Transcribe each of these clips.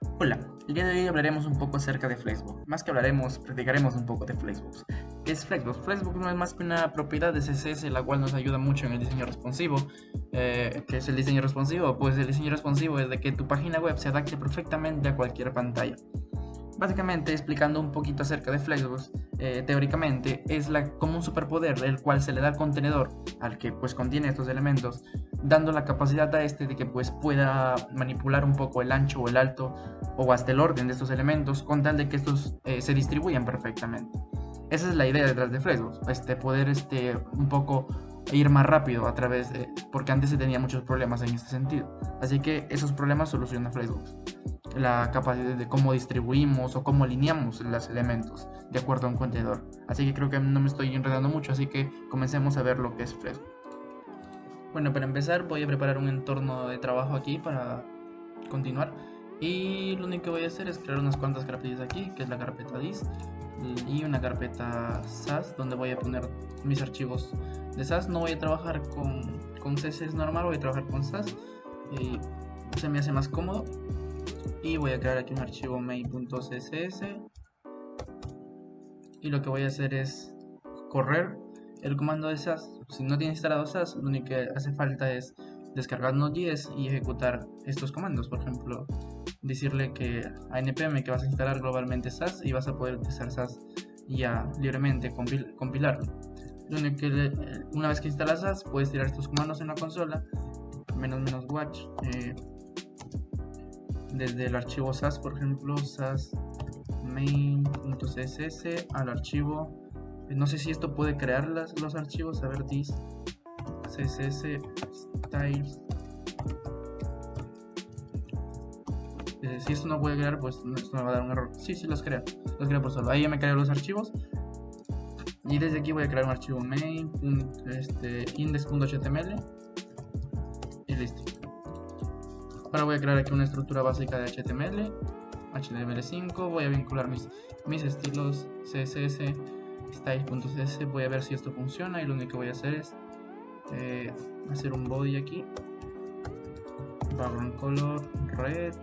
Hola, el día de hoy hablaremos un poco acerca de Flexbox. Más que hablaremos, practicaremos un poco de Flexbox. ¿Qué es Flexbox? Flexbox no es más que una propiedad de CSS la cual nos ayuda mucho en el diseño responsivo. ¿Qué es el diseño responsivo? Pues el diseño responsivo es de que tu página web se adapte perfectamente a cualquier pantalla. Básicamente, explicando un poquito acerca de Flexbox, teóricamente es como un superpoder el cual se le da al contenedor al que pues contiene estos elementos, dando la capacidad a este de que pues pueda manipular un poco el ancho o el alto o hasta el orden de estos elementos con tal de que estos se distribuyan perfectamente. Esa es la idea detrás de Flexbox, poder un poco ir más rápido a través de, porque antes se tenía muchos problemas en este sentido. Así que esos problemas soluciona Flexbox, la capacidad de cómo distribuimos o cómo alineamos los elementos de acuerdo a un contenedor. Así que creo que no me estoy enredando mucho, así que comencemos a ver lo que es Flexbox. Bueno, para empezar voy a preparar un entorno de trabajo aquí para continuar. Y lo único que voy a hacer es crear unas cuantas carpetas aquí, que es la carpeta dist y una carpeta SAS donde voy a poner mis archivos de SAS. No voy a trabajar con CSS normal, voy a trabajar con SAS y se me hace más cómodo. Y voy a crear aquí un archivo main.css y lo que voy a hacer es correr el comando de SAS. Si no tienes instalado SAS, lo único que hace falta es descargar Node.js y ejecutar estos comandos. Por ejemplo, decirle que a npm que vas a instalar globalmente SAS y vas a poder utilizar SAS ya libremente, compilarlo. Lo único que una vez que instalas SAS, puedes tirar estos comandos en la consola, --watch, desde el archivo SAS, por ejemplo, SAS main.css al archivo. No sé si esto puede crear los archivos. A ver, this css styles. Si esto no puede crear, pues esto me va a dar un error. Sí, los crea. Los crea por solo. Ahí ya me creó los archivos. Y desde aquí voy a crear un archivo main, index.html. Y listo. Ahora voy a crear aquí una estructura básica de HTML. HTML5. Voy a vincular mis estilos CSS. Style.css. Voy a ver si esto funciona. Y lo único que voy a hacer es hacer un body aquí. Background color red.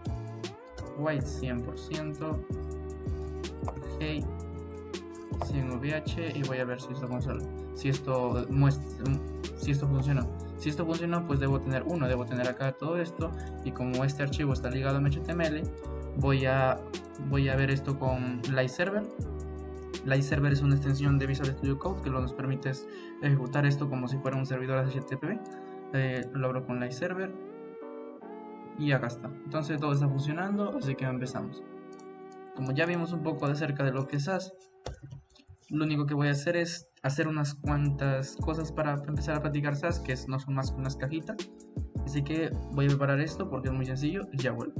White 100%, hey 100 VH y voy a ver si esto funciona. Si esto funciona. Si esto funciona, pues debo tener acá todo esto, y como este archivo está ligado a mi HTML, voy a ver esto con LiveServer. LiveServer es una extensión de Visual Studio Code que nos permite ejecutar esto como si fuera un servidor HTTP. Lo abro con LiveServer. Y acá está. Entonces todo está funcionando, así que empezamos. Como ya vimos un poco de cerca de lo que es SAS, lo único que voy a hacer es hacer unas cuantas cosas para empezar a practicar SAS, que no son más que unas cajitas. Así que voy a preparar esto porque es muy sencillo y ya vuelvo.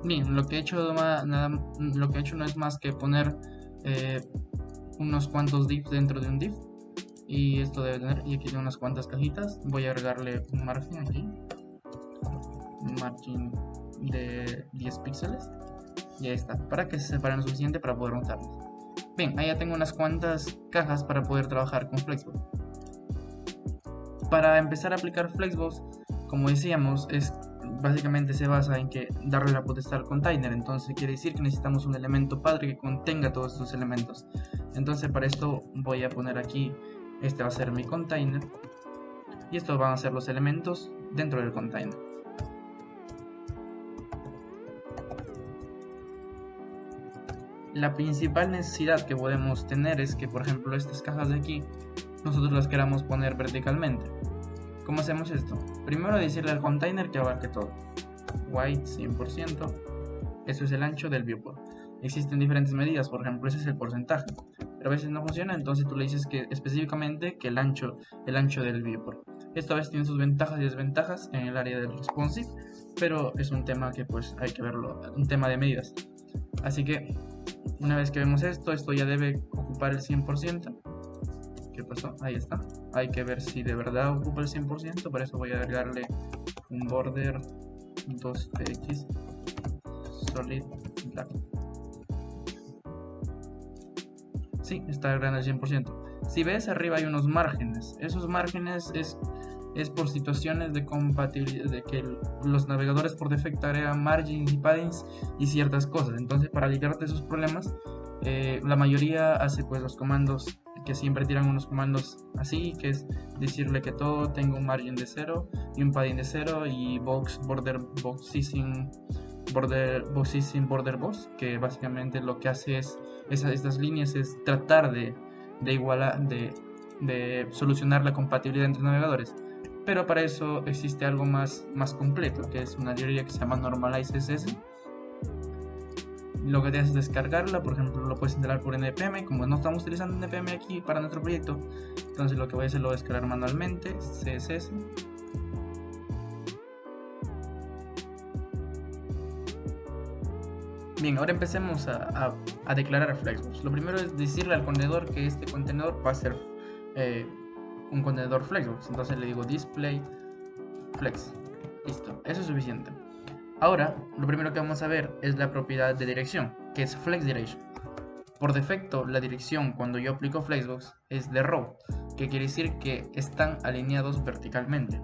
Bien, lo que he hecho no es más que poner unos cuantos divs dentro de un div, y esto debe tener, y aquí tengo unas cuantas cajitas. Voy a agregarle un margen aquí, un margen de 10 píxeles, y ahí está, para que se separen lo suficiente para poder notarlos. Bien, ahí ya tengo unas cuantas cajas para poder trabajar con Flexbox. Para empezar a aplicar Flexbox, como decíamos, básicamente se basa en que darle la potestad al container. Entonces quiere decir que necesitamos un elemento padre que contenga todos estos elementos. Entonces para esto voy a poner aquí, este va a ser mi container, y estos van a ser los elementos dentro del container. La principal necesidad que podemos tener es que, por ejemplo, estas cajas de aquí, nosotros las queramos poner verticalmente. ¿Cómo hacemos esto? Primero decirle al container que abarque todo. White 100%. Eso es el ancho del viewport. Existen diferentes medidas, por ejemplo, ese es el porcentaje. Pero a veces no funciona, entonces tú le dices que específicamente que el ancho del viewport. Esto a veces tiene sus ventajas y desventajas en el área del responsive, pero es un tema que pues hay que verlo, un tema de medidas. Así que una vez que vemos esto ya debe ocupar el 100%. ¿Qué pasó? Ahí está. Hay que ver si de verdad ocupa el 100%. Para eso voy a agregarle un border 2px solid black. Sí, está agregando el 100%. Si ves arriba hay unos márgenes, esos márgenes es por situaciones de compatibilidad, de que los navegadores por defecto agregan margins y paddings y ciertas cosas. Entonces, para librarte esos problemas, la mayoría hace pues los comandos que siempre tiran unos comandos así, que es decirle que todo tenga un margin de 0 y un padding de 0 y border box, que básicamente lo que hace es estas líneas es tratar de igualar, de solucionar la compatibilidad entre navegadores. Pero para eso existe algo más completo, que es una librería que se llama Normalize CSS. Lo que te hace es descargarla, por ejemplo lo puedes instalar por npm. Como no estamos utilizando npm aquí para nuestro proyecto, entonces lo que voy a hacer lo voy a descargar manualmente, CSS. Bien, ahora empecemos a declarar Flexbox. Lo primero es decirle al contenedor que este contenedor va a ser un contenedor Flexbox. Entonces le digo display flex. Listo, eso es suficiente. Ahora, lo primero que vamos a ver es la propiedad de dirección, que es flex direction. Por defecto, la dirección cuando yo aplico Flexbox es de row, que quiere decir que están alineados verticalmente.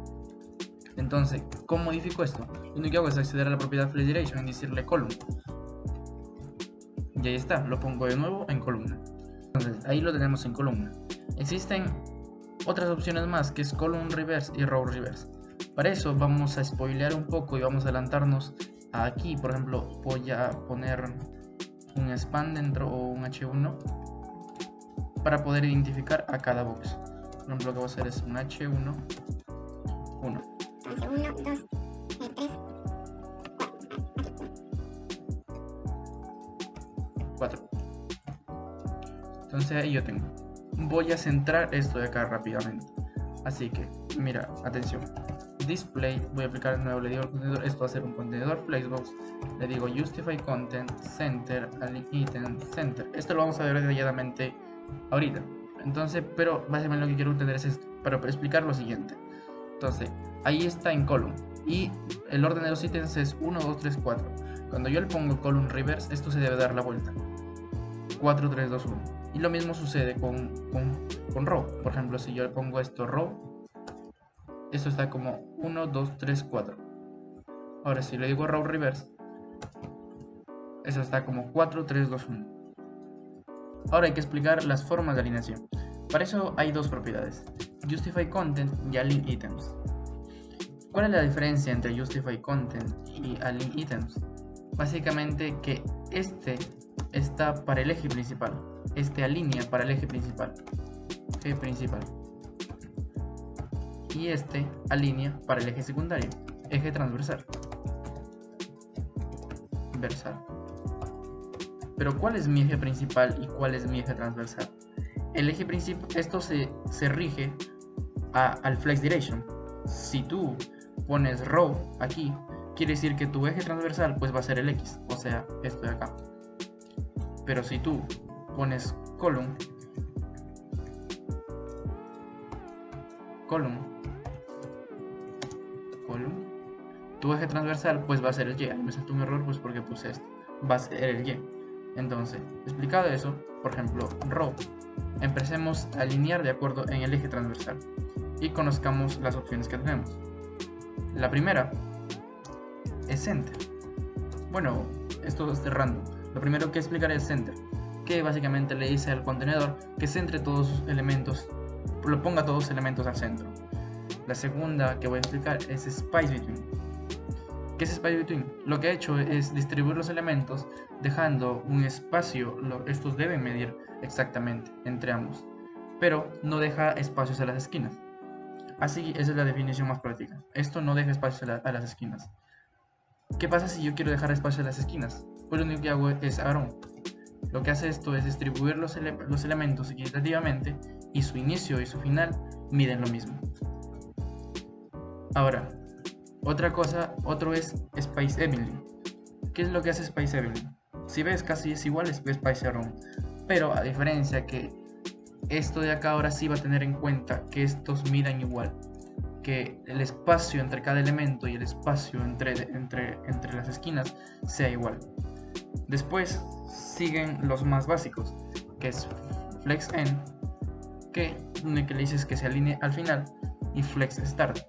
Entonces, ¿cómo modifico esto? Lo único que hago es acceder a la propiedad flex direction y decirle column. Y ahí está, lo pongo de nuevo en columna. Entonces, ahí lo tenemos en columna. Existen otras opciones más, que es column reverse y row reverse. Para eso vamos a spoilear un poco y vamos a adelantarnos a aquí. Por ejemplo, voy a poner un span dentro o un h1 para poder identificar a cada box. Por ejemplo, lo que voy a hacer es un h1 1. 1, 2, 3, 4. Entonces ahí yo tengo. Voy a centrar esto de acá rápidamente. Así que, mira, atención. Display, voy a aplicar de nuevo, le digo al contenedor, esto va a ser un contenedor Flexbox. Le digo justify content, center, align item, center. Esto lo vamos a ver detalladamente ahorita. Entonces, pero básicamente lo que quiero entender es esto, para explicar lo siguiente. Entonces, ahí está en column. Y el orden de los ítems es 1, 2, 3, 4. Cuando yo le pongo column reverse, esto se debe dar la vuelta. 4, 3, 2, 1. Y lo mismo sucede con row. Por ejemplo, si yo le pongo esto row, esto está como 1, 2, 3, 4. Ahora si le digo row reverse, eso está como 4, 3, 2, 1. Ahora hay que explicar las formas de alineación. Para eso hay dos propiedades, justify content y align items. ¿Cuál es la diferencia entre justify content y align items? Básicamente que este está para el eje principal, este alinea para el eje principal, y este alinea para el eje secundario, eje transversal. Pero ¿cuál es mi eje principal y cuál es mi eje transversal? El eje principal, esto se rige al flex direction. Si tú pones row aquí, quiere decir que tu eje transversal pues va a ser el X, o sea, esto de acá. Pero si tú pones column, tu eje transversal pues va a ser el Y. Me saltó un error pues porque puse esto, va a ser el Y. Entonces, explicado eso, por ejemplo, row, empecemos a alinear de acuerdo en el eje transversal y conozcamos las opciones que tenemos. La primera es center. Bueno, esto es random. Lo primero que explicaré es center, que básicamente le dice al contenedor que centre todos sus elementos, lo ponga todos los elementos al centro. La segunda que voy a explicar es space between. ¿Qué es space between? Lo que he hecho es distribuir los elementos dejando un espacio, estos deben medir exactamente entre ambos, pero no deja espacios a las esquinas. Así, esa es la definición más práctica. Esto no deja espacios a las esquinas. ¿Qué pasa si yo quiero dejar espacio a las esquinas? Pues lo único que hago es arrow. Lo que hace esto es distribuir los elementos equitativamente y su inicio y su final miden lo mismo. Ahora, otro es Space Evenly. ¿Qué es lo que hace Space Evenly? Si ves, casi es igual a Space Arrow, pero a diferencia que esto de acá ahora sí va a tener en cuenta que estos midan igual, que el espacio entre cada elemento y el espacio entre las esquinas sea igual. Después siguen los más básicos, que es FlexN que lo que le dice es que se alinee al final, y flex start,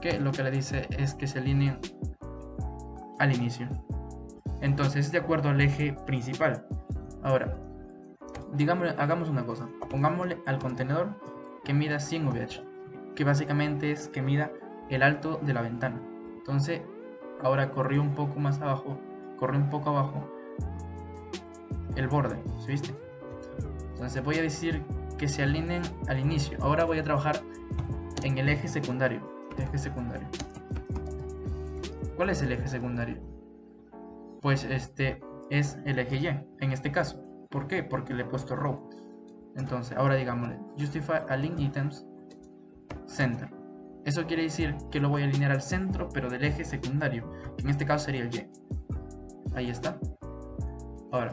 que lo que le dice es que se alineen al inicio. Entonces, de acuerdo al eje principal. Ahora, hagamos una cosa, pongámosle al contenedor que mida 100 VH, que básicamente es que mida el alto de la ventana. Entonces, ahora corrió un poco más abajo, corrió un poco abajo el borde, ¿sí viste? Entonces voy a decir que se alineen al inicio. Ahora voy a trabajar en el eje secundario. ¿Cuál es el eje secundario? Pues este es el eje Y, en este caso. ¿Por qué? Porque le he puesto row. Entonces, ahora digámosle justify align items center. Eso quiere decir que lo voy a alinear al centro, pero del eje secundario, que en este caso sería el Y. Ahí está. Ahora,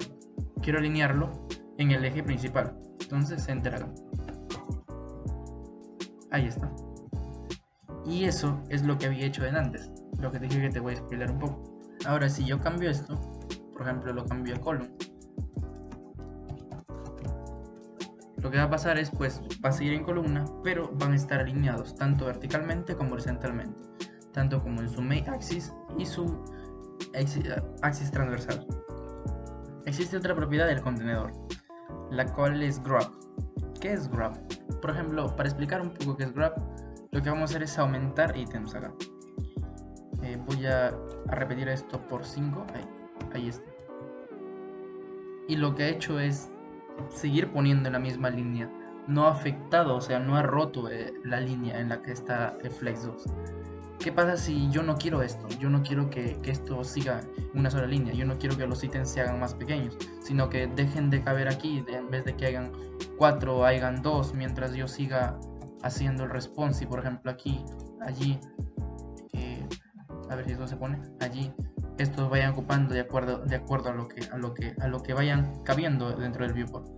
quiero alinearlo en el eje principal. Entonces, center acá. Ahí está. Y eso es lo que había hecho de antes. Lo que te dije que te voy a explicar un poco. Ahora, si yo cambio esto, por ejemplo, lo cambio a column, lo que va a pasar es, pues, va a seguir en columna, pero van a estar alineados tanto verticalmente como horizontalmente, tanto como en su main axis y su axis transversal. Existe otra propiedad del contenedor, la cual es grab. ¿Qué es grab? Por ejemplo, para explicar un poco qué es grab, lo que vamos a hacer es aumentar ítems acá. Voy a repetir esto por 5, ahí está. Y lo que ha hecho es seguir poniendo en la misma línea, no ha afectado, o sea, no ha roto la línea en la que está el Flex 2. ¿Qué pasa si yo no quiero esto? Yo no quiero que esto siga en una sola línea, yo no quiero que los ítems se hagan más pequeños, sino que dejen de caber aquí, en vez de que hagan 4, hagan 2, mientras yo siga haciendo el response. Y por ejemplo aquí, allí, a ver si esto se pone, allí, estos vayan ocupando de acuerdo a lo que vayan cabiendo dentro del viewport.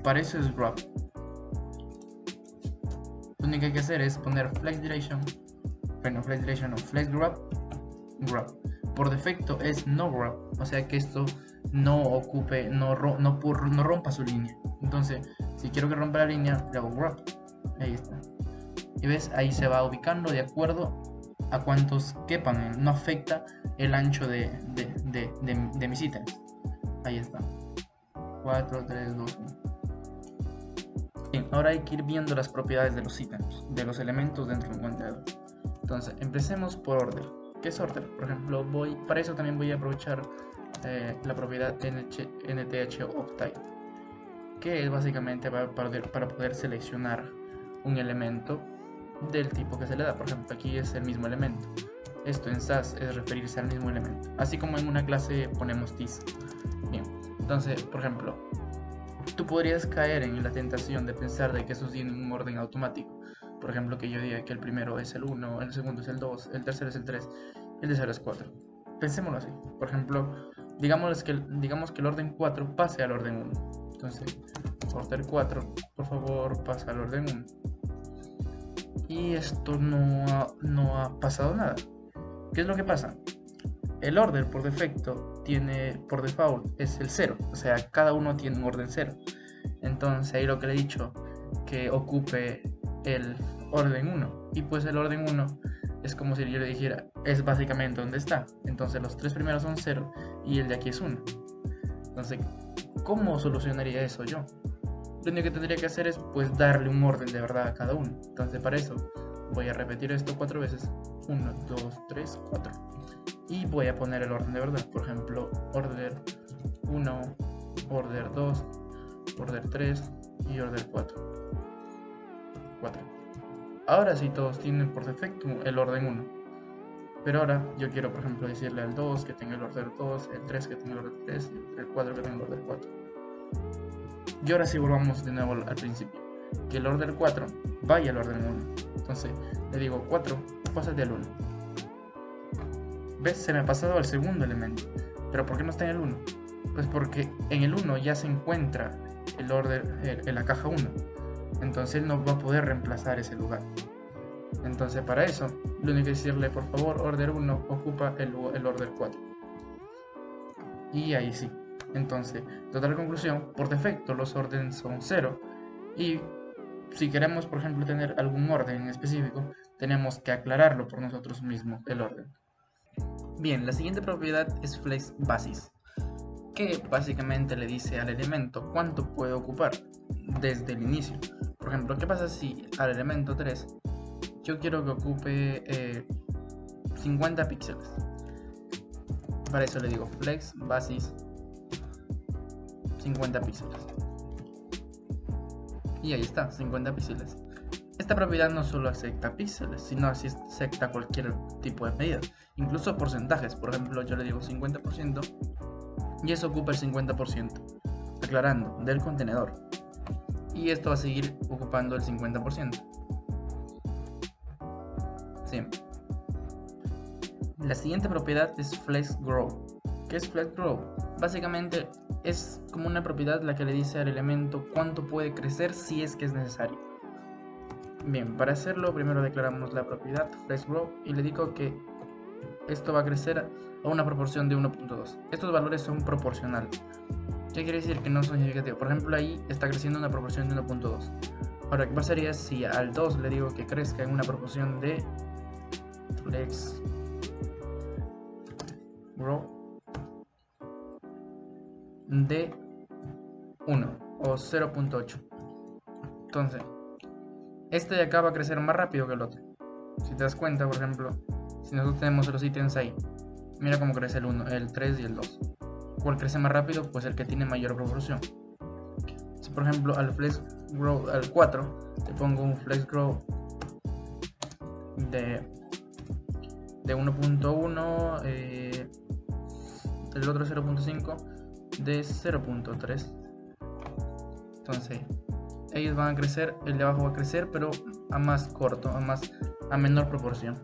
Para eso es grab. Lo único que hay que hacer es poner flex direction o flex grab. Por defecto es no grab, o sea que esto no ocupe, no rompa su línea. Entonces, si quiero que rompa la línea, le hago grab. Ahí está. Y ves, ahí se va ubicando de acuerdo a cuántos quepan, no afecta el ancho de mis ítems. Ahí está. 4, 3, 2, 1. Bien, ahora hay que ir viendo las propiedades de los ítems, de los elementos dentro de un contenedor. Entonces, empecemos por order. ¿Qué es order? Por ejemplo, para eso también voy a aprovechar la propiedad nth optype, que es básicamente para poder seleccionar un elemento del tipo que se le da. Por ejemplo, aquí es el mismo elemento. Esto en SAS es referirse al mismo elemento, así como en una clase ponemos this. Bien, entonces, por ejemplo, tú podrías caer en la tentación de pensar de que eso tiene un orden automático. Por ejemplo, que yo diga que el primero es el 1, el segundo es el 2, el tercero es el 3, el tercero es 4. Pensémoslo así. Por ejemplo, digamos que el orden 4 pase al orden 1. Entonces, order 4, por favor, pasa al orden 1. Y esto no ha pasado nada. ¿Qué es lo que pasa? El order por defecto por default es el 0, o sea, cada uno tiene un orden 0. Entonces ahí lo que le he dicho, que ocupe el orden 1, y pues el orden 1 es como si yo le dijera, es básicamente donde está. Entonces los 3 primeros son 0 y el de aquí es 1. Entonces, ¿cómo solucionaría eso yo? Lo único que tendría que hacer es pues darle un orden de verdad a cada uno. Entonces para eso voy a repetir esto 4 veces. 1, 2, 3, 4. Y voy a poner el orden de verdad. Por ejemplo, order 1, order 2, order 3 y order 4. Ahora sí todos tienen por defecto el orden 1. Pero ahora yo quiero, por ejemplo, decirle al 2 que tenga el order 2, el 3 que tenga el order 3 y el 4 que tenga el order 4. Y ahora sí volvamos de nuevo al principio, que el order 4 vaya al orden 1. Entonces le digo 4, pásate al 1. ¿Ves? Se me ha pasado al segundo elemento. ¿Pero por qué no está en el 1? Pues porque en el 1 ya se encuentra el order en la caja 1. Entonces él no va a poder reemplazar ese lugar. Entonces para eso, lo único que decirle, por favor, order 1 ocupa el order 4. Y ahí sí. Entonces, total conclusión, por defecto los órdenes son 0 Y si queremos, por ejemplo, tener algún orden en específico, tenemos que aclararlo por nosotros mismos, el orden. Bien, la siguiente propiedad es FlexBasis, que básicamente le dice al elemento cuánto puede ocupar desde el inicio. Por ejemplo, ¿qué pasa si al elemento 3 yo quiero que ocupe 50 píxeles? Para eso le digo FlexBasis 50 píxeles. Y ahí está, 50 píxeles. Esta propiedad no solo acepta píxeles, sino así acepta cualquier tipo de medida, incluso porcentajes. Por ejemplo, yo le digo 50% y eso ocupa el 50%, aclarando, del contenedor. Y esto va a seguir ocupando el 50%. Sí. La siguiente propiedad es FlexGrow. ¿Qué es FlexGrow? Básicamente es como una propiedad la que le dice al elemento cuánto puede crecer si es que es necesario. Bien, para hacerlo primero declaramos la propiedad FlexGrow y le digo que esto va a crecer a una proporción de 1.2. Estos valores son proporcionales. ¿Qué quiere decir? Que no son significativos. Por ejemplo, ahí está creciendo una proporción de 1.2. Ahora, ¿qué pasaría si al 2 le digo que crezca en una proporción de FlexGrow de 1 o 0.8? Entonces, este de acá va a crecer más rápido que el otro. Si te das cuenta, por ejemplo, si nosotros tenemos los ítems ahí, mira cómo crece el 1, el 3 y el 2. ¿Cuál crece más rápido? Pues el que tiene mayor proporción. Si por ejemplo al FlexGrow al 4 le pongo un FlexGrow de 1.1, el otro 0.5, de 0.3. Entonces ellos van a crecer, el de abajo va a crecer, pero a más corto, a menor proporción.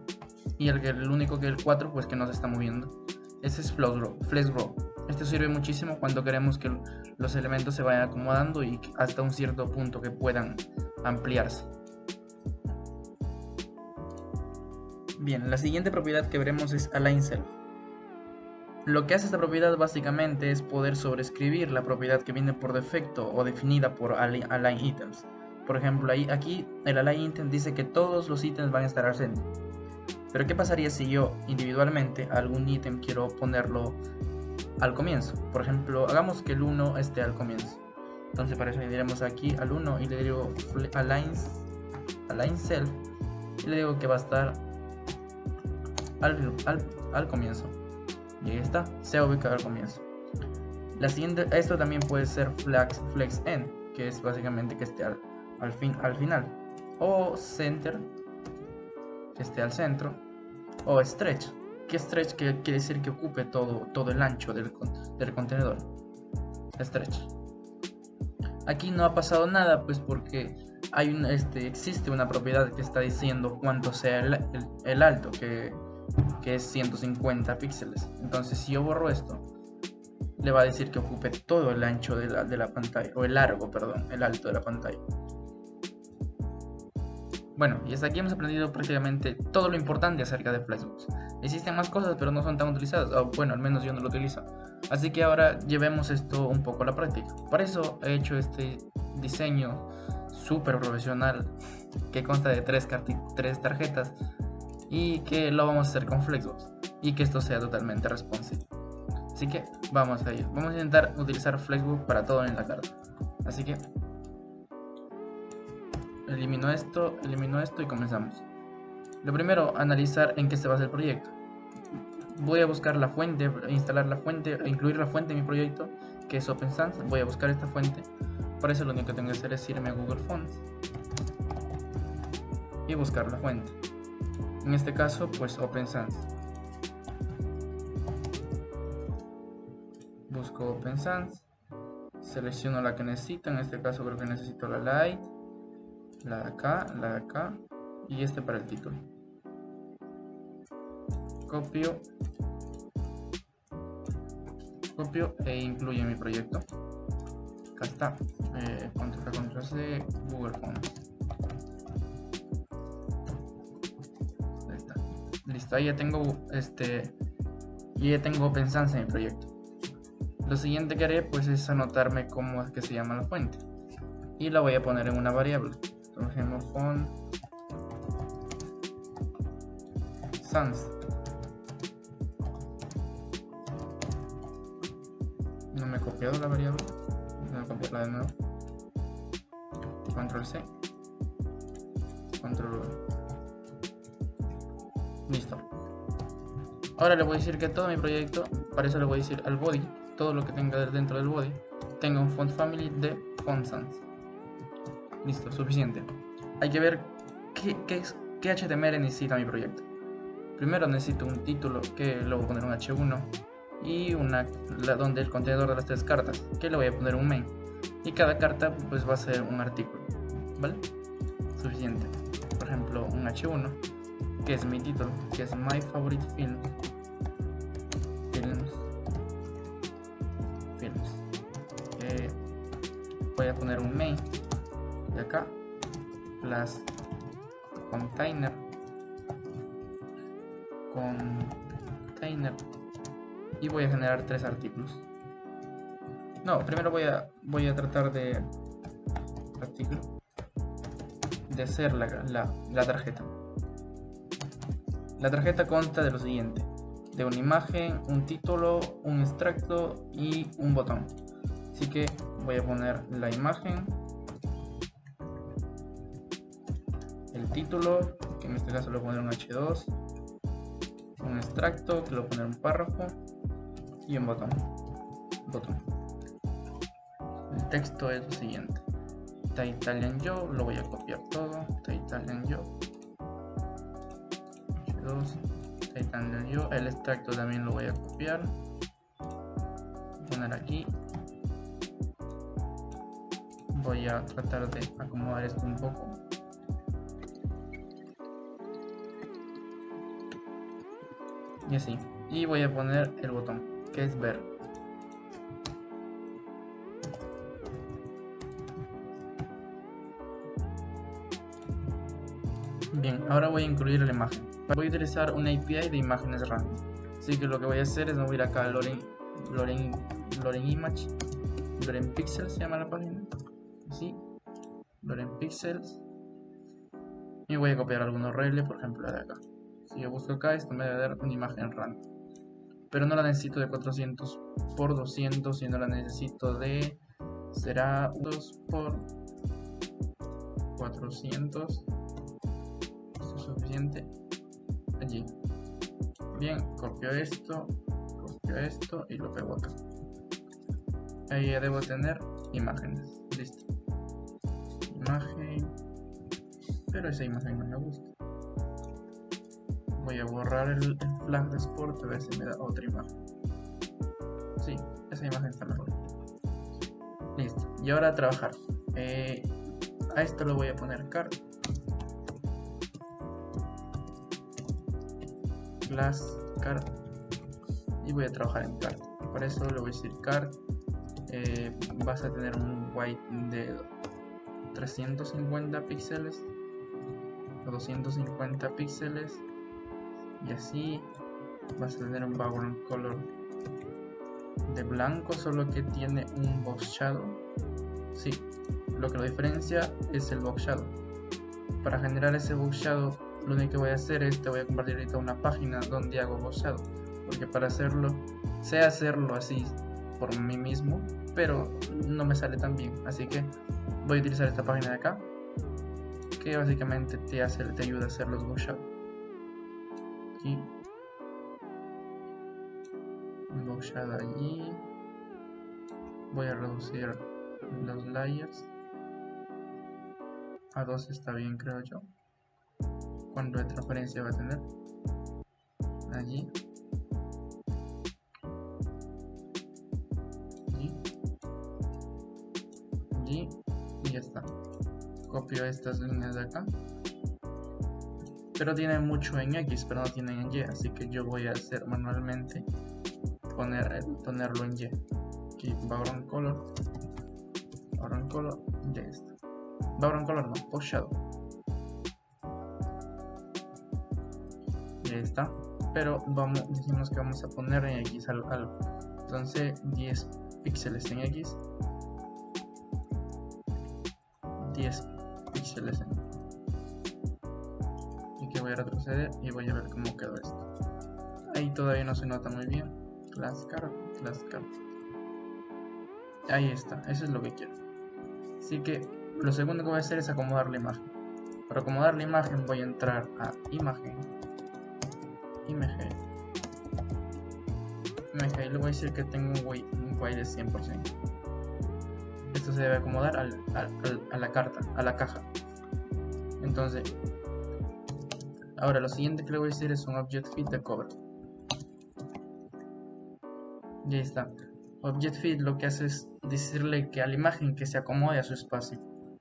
Y el único que el 4 pues que no se está moviendo. Ese es FlexGrow. Esto sirve muchísimo cuando queremos que los elementos se vayan acomodando y hasta un cierto punto que puedan ampliarse. Bien, la siguiente propiedad que veremos es AlignSelf. Lo que hace esta propiedad básicamente es poder sobreescribir la propiedad que viene por defecto o definida por AlignItems. Por ejemplo, aquí el AlignItem dice que todos los ítems van a estar al centro. Pero ¿qué pasaría si yo individualmente algún ítem quiero ponerlo al comienzo? Por ejemplo, hagamos que el 1 esté al comienzo. Entonces para eso le diremos aquí al 1 y le digo AlignSelf y le digo que va a estar al comienzo. Y ahí está, se ha ubicado al comienzo. La siguiente, esto también puede ser FlexEnd, que es básicamente que esté al final. O Center, que esté al centro. O Stretch, que quiere decir que ocupe todo el ancho del contenedor. Stretch. Aquí no ha pasado nada, pues porque existe una propiedad que está diciendo cuánto sea el alto, que es 150 píxeles. Entonces si yo borro esto, le va a decir que ocupe todo el ancho de la pantalla, o el largo, perdón, el alto de la pantalla. Bueno, y hasta aquí hemos aprendido prácticamente todo lo importante acerca de Flexbox. Existen más cosas, pero no son tan utilizadas, o bueno, al menos yo no lo utilizo. Así que ahora llevemos esto un poco a la práctica. Para eso he hecho este diseño súper profesional que consta de tres tarjetas y que lo vamos a hacer con Flexbox y que esto sea totalmente responsive. Así que vamos a ello. Vamos a intentar utilizar Flexbox para todo en la carta. Así que elimino esto y comenzamos. Lo primero, analizar en qué se basa el proyecto. Voy a buscar la fuente, instalar la fuente, incluir la fuente en mi proyecto, que es Open Sans. Voy a buscar esta fuente. Para eso lo único que tengo que hacer es irme a Google Fonts y buscar la fuente. En este caso, pues Open Sans. Busco Open Sans, selecciono la que necesito. En este caso creo que necesito la Light, la de acá y este para el título. Copio e incluyo en mi proyecto. Acá está, Ctrl C, Google Fonts. Ahí está. Listo, ahí ya tengo Open Sans en mi proyecto. Lo siguiente que haré pues es anotarme cómo es que se llama la fuente. y la voy a poner en una variable. Por ejemplo, font sans. No me he copiado la variable, voy a copiarla de nuevo. Control C, Control V. Listo. Ahora le voy a decir que todo mi proyecto, para eso le voy a decir al body, todo lo que tenga dentro del body, tenga un font family de font sans. Listo, suficiente. Hay que ver qué HTML necesita mi proyecto. Primero necesito un título, que le voy a poner un H1, y donde el contenedor de las 3 cartas, que le voy a poner un main, y cada carta pues va a ser un artículo, ¿vale? Suficiente. Por ejemplo, un H1, que es mi título, que es My Favorite Film, Films. Voy a poner un main, y acá plus container, y voy a generar 3 artículos. No, primero voy a tratar de hacer la tarjeta. La tarjeta consta de lo siguiente: de una imagen, un título, un extracto y un botón. Así que voy a poner la imagen, el título, que en este caso le voy a poner un H2, un extracto, que le voy a poner un párrafo, y un botón. El texto es lo siguiente: Italian Joe, lo voy a copiar todo, Italian Joe, H2, Italian Joe, el extracto también lo voy a copiar, poner aquí. Voy a tratar de acomodar esto un poco. Y así. Y voy a poner el botón, que es ver. Bien, ahora voy a incluir la imagen. Voy a utilizar una API de imágenes random. Así que lo que voy a hacer es mover acá a Loren Image, Loren Pixels se llama la página. Así, Loren Pixels. Y voy a copiar algunos URL, por ejemplo la de acá. Si yo busco acá, esto me va a dar una imagen random. Pero no la necesito de 400 por 200, sino la necesito de... será 2 por 400. Esto es suficiente. Allí. Bien, copio esto y lo pego acá. Ahí ya debo tener imágenes. Listo. Imagen. Pero esa imagen no me gusta. Voy a borrar el flag de Sport a ver si me da otra imagen. Sí, esa imagen está mejor. Listo. Y ahora a trabajar. A esto lo voy a poner card. Class card. Y voy a trabajar en card. Para eso le voy a decir card. Vas a tener un white de 350 píxeles o 250 píxeles. Y así vas a tener un background color de blanco, solo que tiene un box shadow. Sí, lo que lo diferencia es el box shadow. Para generar ese box shadow, lo único que voy a hacer es te voy a compartir ahorita una página donde hago box shadow, porque para hacerlo sé hacerlo así por mí mismo, pero no me sale tan bien. Así que voy a utilizar esta página de acá, que básicamente te ayuda a hacer los box shadow. Aquí un box shadow allí. Voy a reducir los layers a 2, está bien, creo yo. ¿Cuánto de transparencia va a tener? Allí. Y ya está. Copio estas líneas de acá, pero tienen mucho en X, pero no tienen en Y, así que yo voy a hacer manualmente ponerlo en Y. Aquí background color, ya está. Background color no, box shadow, ya está. Pero dijimos que vamos a poner en X algo. Entonces 10 píxeles en X. 10 píxeles. Y que voy a retroceder y voy a ver cómo quedó esto. Ahí todavía no se nota muy bien. Class card. Ahí está, eso es lo que quiero. Así que lo segundo que voy a hacer es acomodar la imagen. Para acomodar la imagen voy a entrar a imagen, img, y le voy a decir que tengo un while de 100%. Esto se debe acomodar a la carta, a la caja. Entonces, ahora lo siguiente que le voy a decir es un object fit de cover. Y ahí está. Object fit lo que hace es decirle que a la imagen que se acomode a su espacio.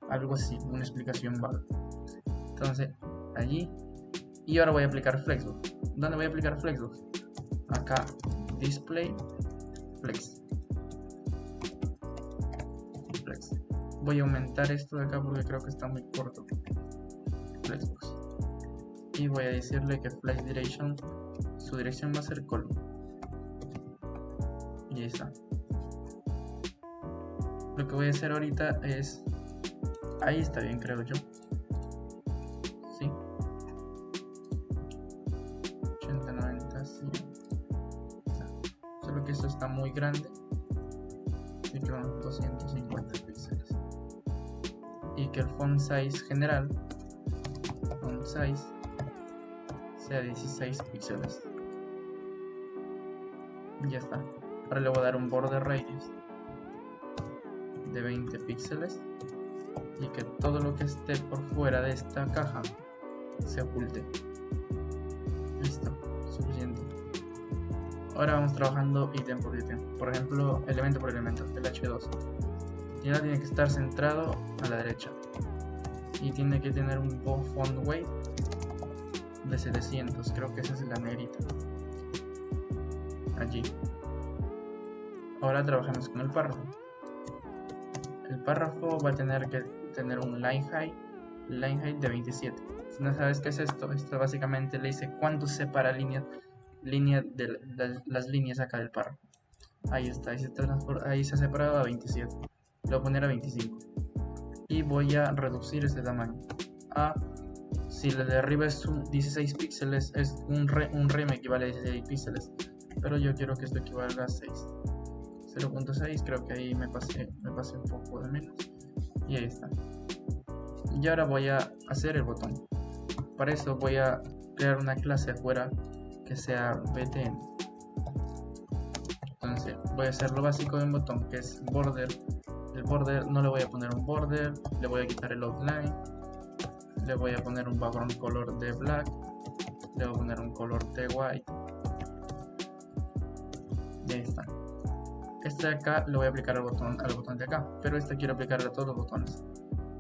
Algo así, una explicación vaga. Entonces, allí. Y ahora voy a aplicar Flexbox. ¿Dónde voy a aplicar Flexbox? Acá, Display, Flex. Voy a aumentar esto de acá porque creo que está muy corto. Flexbox. Y voy a decirle que Flex Direction, su dirección va a ser column. Y ahí está. Lo que voy a hacer ahorita es... Ahí está bien, creo yo. Sí. 80, 90, sí. Solo que esto está muy grande. Así que van 250 píxeles. Y que el font size general, sea 16 píxeles. Ya está. Ahora le voy a dar un border radius de 20 píxeles y que todo lo que esté por fuera de esta caja se oculte. Listo, suficiente. Ahora vamos trabajando ítem por ítem. Por ejemplo, elemento por elemento, el H2. Tiene que estar centrado a la derecha y tiene que tener un font weight de 700. Creo que esa es la negrita. Allí. Ahora trabajamos con el párrafo. El párrafo va a tener que tener un line height de 27. Si no sabes qué es esto básicamente le dice cuánto separa las líneas acá del párrafo. Ahí está, ahí se ha separado a 27. Lo voy a poner a 25. Y voy a reducir este tamaño a... Si el de arriba es un 16 píxeles, un rem equivale a 16 píxeles. Pero yo quiero que esto equivalga a 6. 0.6, creo que ahí me pasé un poco de menos. Y ahí está. Y ahora voy a hacer el botón. Para eso voy a crear una clase afuera que sea btn. Entonces voy a hacer lo básico de un botón, que es border. El border no le voy a poner un border, le voy a quitar el outline, le voy a poner un background color de black, le voy a poner un color de white. Y ahí está. Este de acá lo voy a aplicar al botón de acá, pero este quiero aplicarle a todos los botones.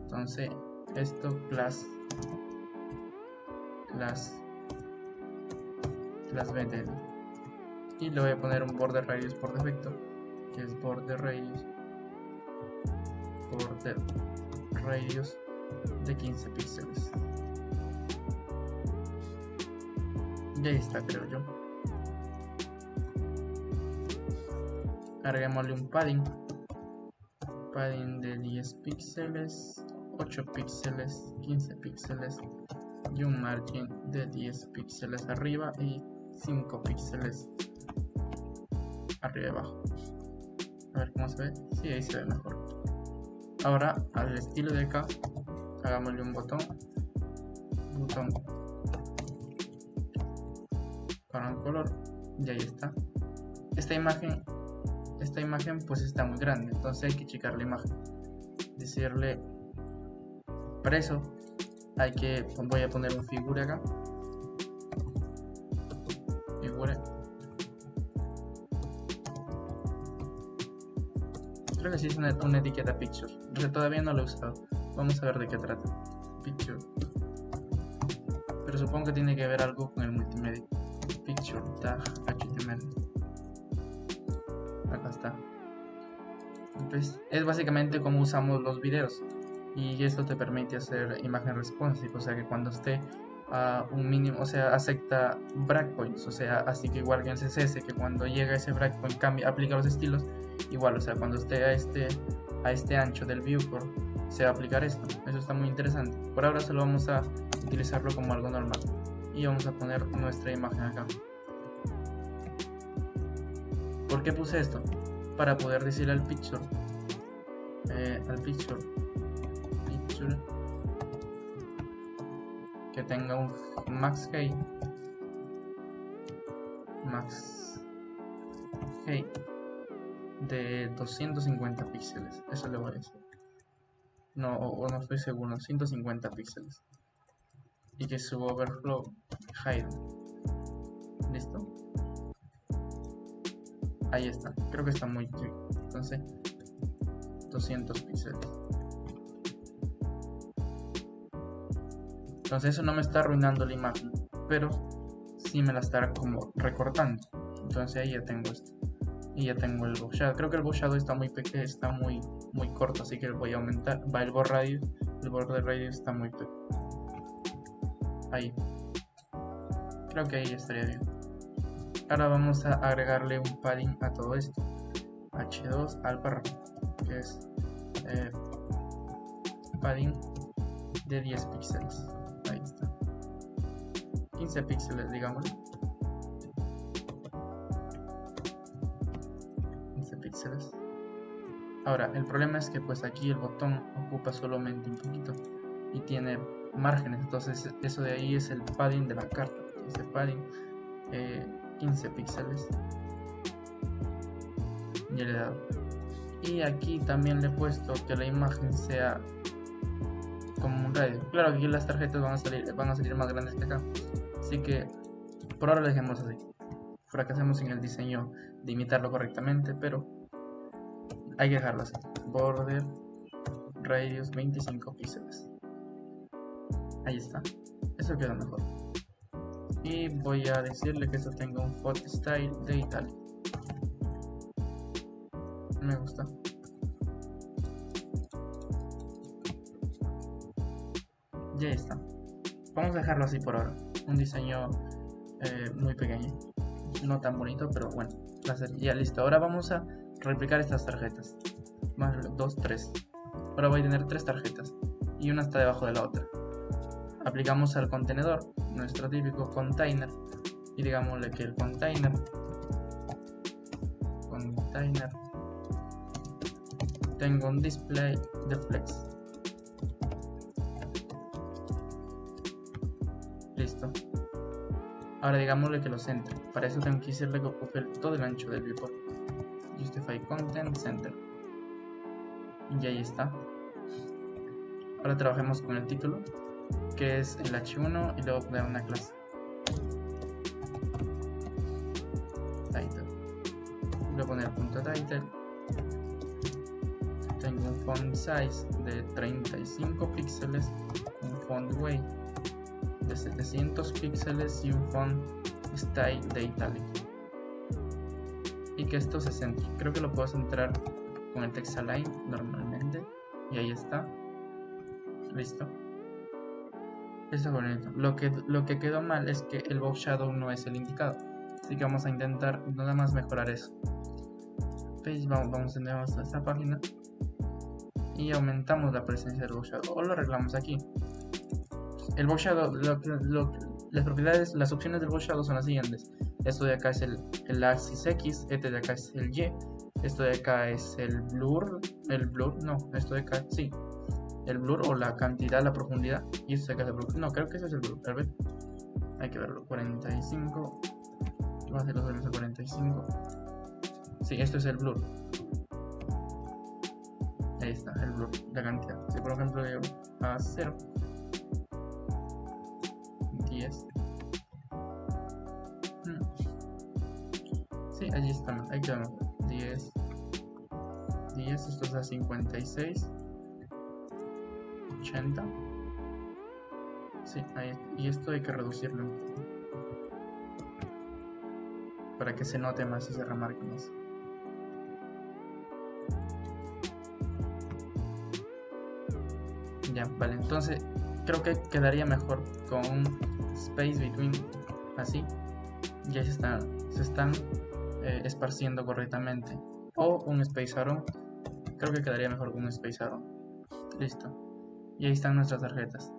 Entonces esto class btn, y le voy a poner un border radius por defecto, que es border radius de 15 píxeles. Y ahí está, creo yo. Agreguémosle un padding de 10 píxeles, 8 píxeles, 15 píxeles y un margen de 10 píxeles arriba y 5 píxeles arriba y abajo. A ver cómo se ve. Sí, ahí se ve mejor. Ahora al estilo de acá hagámosle un botón para un color, y ahí está. Esta imagen pues está muy grande, entonces hay que checar la imagen, decirle, para eso voy a poner un figure acá, creo que sí es una etiqueta picture, pero todavía no lo he usado. Vamos a ver de qué trata. Picture, pero supongo que tiene que ver algo con el multimedia. Picture tag HTML. Acá está. Entonces, es básicamente como usamos los videos, y esto te permite hacer imagen responsive, o sea que cuando esté a un mínimo, o sea, acepta breakpoints, o sea, así que igual que en CSS, que cuando llega a ese breakpoint cambia, aplica los estilos, igual, o sea, cuando esté a este ancho del viewport, se va a aplicar esto. Eso está muy interesante. Por ahora solo vamos a utilizarlo como algo normal y vamos a poner nuestra imagen acá. ¿Por qué puse esto? Para poder decirle al picture que tenga un max height de 250 píxeles. Eso le voy a decir. No, o no estoy seguro, 150 píxeles. Y que su overflow height. ¿Listo? Ahí está. Creo que está muy bien. Entonces, 200 píxeles. Entonces eso no me está arruinando la imagen, pero sí me la está como recortando. Entonces ahí ya tengo esto. Y ya tengo el bow shadow. Creo que el bow shadow está muy pequeño, está muy corto, así que voy a aumentar. Va el borde radius. El borde radius está muy pequeño. Ahí. Creo que ahí estaría bien. Ahora vamos a agregarle un padding a todo esto. H2 alpha, que es padding de 10 píxeles. Ahí está. 15 píxeles, digámoslo. 15 píxeles. Ahora, el problema es que pues aquí el botón ocupa solamente un poquito y tiene márgenes. Entonces eso de ahí es el padding de la carta. Ese padding 15 píxeles. Ya le he dado. Y aquí también le he puesto que la imagen sea como un radio. Claro que aquí las tarjetas van a salir más grandes que acá. Así que por ahora lo dejemos así. Fracasemos en el diseño de imitarlo correctamente, pero hay que dejarlo así. Border radius 25 píxeles. Ahí está. Eso queda mejor. Y voy a decirle que esto tenga un font style de Italia. Me gusta. Ya está. Vamos a dejarlo así por ahora. Un diseño muy pequeño. No tan bonito, pero bueno. Ya listo. Ahora vamos a replicar estas tarjetas. Más 2, 3. Ahora voy a tener 3 tarjetas. Y una está debajo de la otra. Aplicamos al contenedor nuestro típico container. Y digámosle que el container tengo un display de flex. Listo. Ahora digámosle que lo centre. Para eso tengo que decirle que ocupe todo el ancho del viewport. Justify content center. Y ahí está. Ahora trabajemos con el título, que es el H1, y luego poner una clase. Title. Voy a poner punto title. Tengo un font size de 35 píxeles, un font weight de 700 píxeles y un font style de italic. Y que esto se centre. Creo que lo puedo centrar con el text align normalmente. Y ahí está. Listo. Esto es bonito. Lo que quedó mal es que el bow shadow no es el indicado. Así que vamos a intentar nada más mejorar eso. Page, vamos a esta página y aumentamos la presencia del bow shadow, o lo arreglamos aquí. El bow shadow, las propiedades, las opciones del bow shadow son las siguientes. Esto de acá es el axis X, este de acá es el Y, esto de acá es el blur, no, esto de acá, sí, el blur o la cantidad, la profundidad, y esto de acá es el blur. No, creo que ese es el blur. A ver, hay que verlo. 45, va a ser los a 45. Sí, esto es el blur. Ahí está, el blur, la cantidad. Si por ejemplo digo a 0, 10. Sí, allí está, ahí queda mejor. 10, esto es a 56, 80. Sí, ahí, y esto hay que reducirlo un poco para que se note más y se remarque más. Ya, vale, entonces creo que quedaría mejor con un space between, así. Ya se están esparciendo correctamente. O un space arrow. Creo que quedaría mejor con un space arrow. Listo. Y ahí están nuestras tarjetas.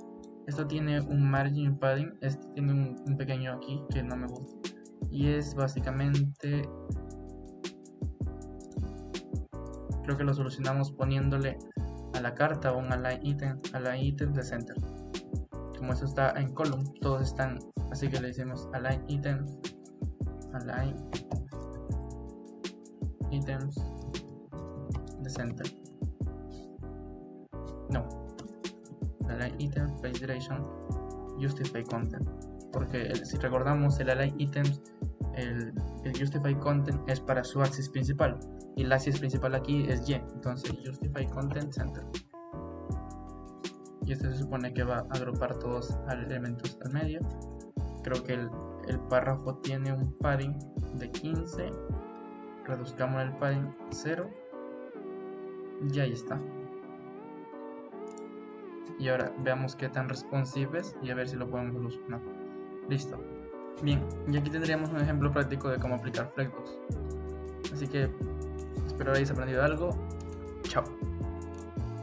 Esto tiene un margin padding, este tiene un pequeño aquí que no me gusta. Y es básicamente, creo que lo solucionamos poniéndole a la carta o un align item de center. Como eso está en column, todos están, así que le decimos align items de center. No, align item, face duration, justify content. Porque si recordamos, el align items, el justify content es para su axis principal. Y el axis principal aquí es Y. Entonces, justify content center. Y este se supone que va a agrupar todos elementos al medio. Creo que el párrafo tiene un padding de 15. Reduzcamos el padding 0. Y ahí está. Y ahora veamos qué tan responsive es y a ver si lo podemos solucionar. Listo. Bien, y aquí tendríamos un ejemplo práctico de cómo aplicar Flexbox. Así que espero hayáis aprendido algo. Chao.